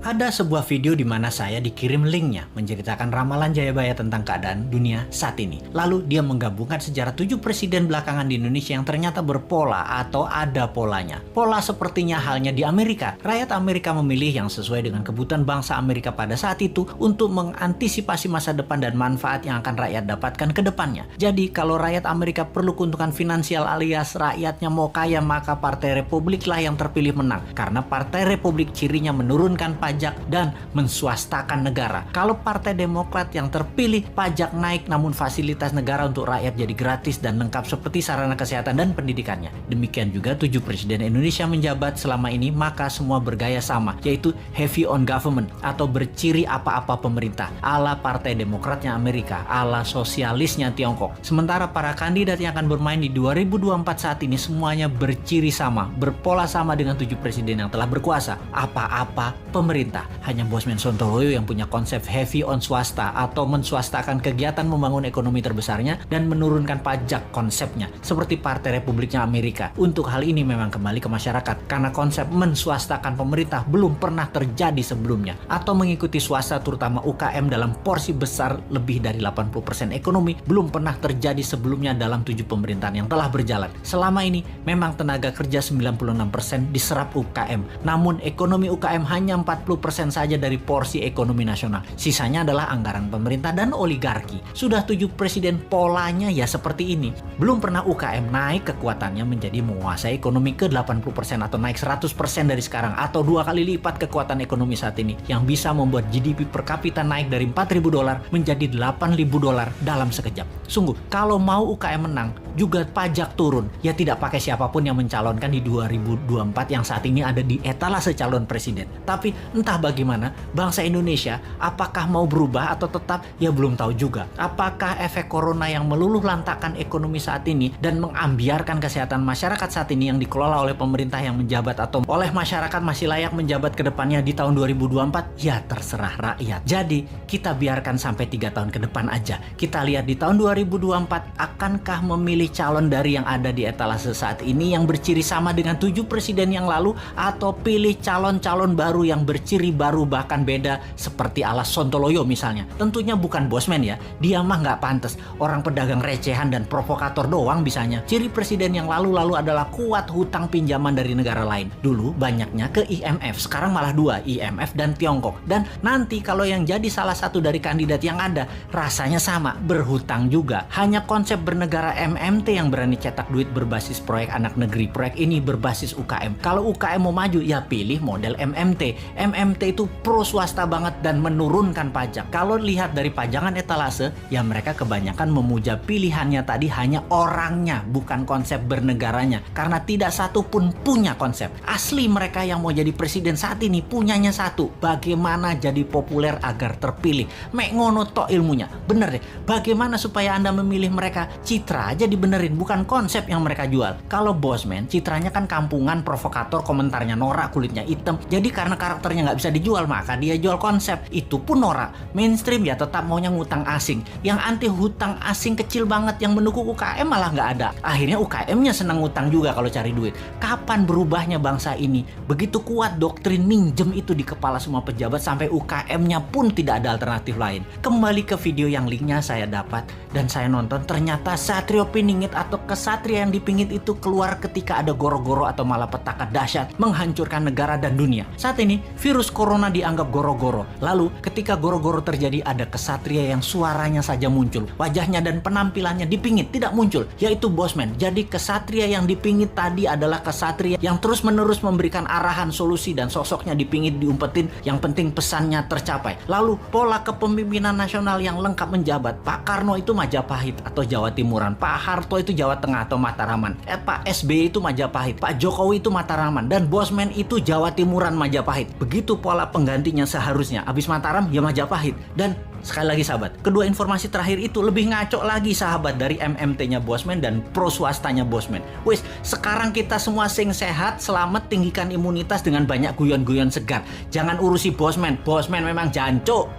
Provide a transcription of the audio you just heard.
Ada sebuah video di mana saya dikirim linknya menceritakan ramalan Jayabaya tentang keadaan dunia saat ini. Lalu dia menggabungkan sejarah 7 presiden belakangan di Indonesia yang ternyata berpola atau ada polanya. Pola sepertinya halnya di Amerika. Rakyat Amerika memilih yang sesuai dengan kebutuhan bangsa Amerika pada saat itu untuk mengantisipasi masa depan dan manfaat yang akan rakyat dapatkan ke depannya. Jadi kalau rakyat Amerika perlu keuntungan finansial alias rakyatnya mau kaya, maka Partai Republik lah yang terpilih menang. Karena Partai Republik cirinya menurunkan pajak dan menswastakan negara. Kalau Partai Demokrat yang terpilih, pajak naik namun fasilitas negara untuk rakyat jadi gratis dan lengkap seperti sarana kesehatan dan pendidikannya. Demikian juga 7 presiden Indonesia menjabat selama ini, maka semua bergaya sama, yaitu heavy on government atau berciri apa-apa pemerintah, ala Partai Demokratnya Amerika, ala sosialisnya Tiongkok. Sementara para kandidat yang akan bermain di 2024 saat ini semuanya berciri sama, berpola sama dengan 7 presiden yang telah berkuasa, apa-apa pemerintah. Hanya Bosman Sontoloyo yang punya konsep heavy on swasta atau menswastakan kegiatan membangun ekonomi terbesarnya dan menurunkan pajak konsepnya seperti Partai Republiknya Amerika. Untuk hal ini memang kembali ke masyarakat karena konsep menswastakan pemerintah belum pernah terjadi sebelumnya, atau mengikuti swasta terutama UKM dalam porsi besar lebih dari 80% ekonomi belum pernah terjadi sebelumnya dalam 7 pemerintahan yang telah berjalan. Selama ini memang tenaga kerja 96% diserap UKM, namun ekonomi UKM hanya 40% saja dari porsi ekonomi nasional. Sisanya adalah anggaran pemerintah dan oligarki. Sudah 7 presiden polanya ya seperti ini. Belum pernah UKM naik kekuatannya menjadi menguasai ekonomi ke 80% atau naik 100% dari sekarang, atau 2 kali lipat kekuatan ekonomi saat ini yang bisa membuat GDP per kapita naik dari $4.000 menjadi $8.000 dalam sekejap. Sungguh, kalau mau UKM menang, juga pajak turun. Ya tidak pakai siapapun yang mencalonkan di 2024 yang saat ini ada di etalase calon presiden. Tapi entah bagaimana, bangsa Indonesia apakah mau berubah atau tetap, ya belum tahu juga. Apakah efek corona yang meluluh lantakan ekonomi saat ini dan mengambiarkan kesehatan masyarakat saat ini yang dikelola oleh pemerintah yang menjabat atau oleh masyarakat masih layak menjabat ke depannya di tahun 2024? Ya terserah rakyat. Jadi kita biarkan sampai 3 tahun ke depan aja. Kita lihat di tahun 2024 akankah memilih calon dari yang ada di etalase saat ini yang berciri sama dengan 7 presiden yang lalu, atau pilih calon-calon baru yang berciri baru bahkan beda seperti ala Sontoloyo misalnya. Tentunya bukan Bosman ya, dia mah nggak pantas, orang pedagang recehan dan provokator doang bisanya. Ciri presiden yang lalu-lalu adalah kuat hutang pinjaman dari negara lain. Dulu banyaknya ke IMF, sekarang malah 2, IMF dan Tiongkok. Dan nanti kalau yang jadi salah satu dari kandidat yang ada, rasanya sama, berhutang juga. Hanya konsep bernegara MMT yang berani cetak duit berbasis proyek anak negeri. Proyek ini berbasis UKM. Kalau UKM mau maju, ya pilih model MMT. MMT itu pro swasta banget dan menurunkan pajak. Kalau lihat dari pajangan etalase, ya mereka kebanyakan memuja pilihannya tadi hanya orangnya, bukan konsep bernegaranya. Karena tidak satu pun punya konsep. Asli mereka yang mau jadi presiden saat ini punyanya satu, bagaimana jadi populer agar terpilih. Mek ngono tok ilmunya. Bener deh, bagaimana supaya Anda memilih mereka? Citra aja dibenerin, bukan konsep yang mereka jual. Kalau Bosman, citranya kan kampungan, provokator, komentarnya norak, kulitnya hitam. Jadi karena karakternya nggak bisa dijual, maka dia jual konsep. Itu pun norak. Mainstream ya tetap maunya ngutang asing. Yang anti hutang asing kecil banget, yang mendukung UKM malah nggak ada. Akhirnya UKM-nya senang ngutang juga kalau cari duit. Kapan berubahnya bangsa ini? Begitu kuat doktrin minjem itu di kepala semua pejabat sampai UKM-nya pun tidak ada alternatif lain. Kembali ke video yang linknya saya dapat dan saya nonton, ternyata Satrio Piningit atau kesatria yang dipingit itu keluar ketika ada goro-goro atau malapetaka dahsyat menghancurkan negara dan dunia. Saat ini virus corona dianggap goro-goro. Lalu ketika goro-goro terjadi, ada kesatria yang suaranya saja muncul, wajahnya dan penampilannya dipingit tidak muncul, yaitu Bosman. Jadi kesatria yang dipingit tadi adalah kesatria yang terus-menerus memberikan arahan, solusi, dan sosoknya dipingit, diumpetin, yang penting pesannya tercapai. Lalu pola kepemimpinan nasional yang lengkap menjabat. Pak Karno itu Majapahit atau Jawa Timuran, Pak Harto itu Jawa Tengah atau Mataraman, Pak SBY itu Majapahit, Pak Jokowi itu Mataraman, dan Bosman itu Jawa Timuran Majapahit. Begitu pola penggantinya seharusnya. Abis Mataram ya Majapahit. Dan sekali lagi sahabat, kedua informasi terakhir itu lebih ngaco lagi sahabat dari MMT-nya Bosman dan pro swastanya Bosman. Wis, sekarang kita semua sing sehat, selamat, tinggikan imunitas dengan banyak guyon-guyon segar. Jangan urusi Bosman. Bosman memang jancuk.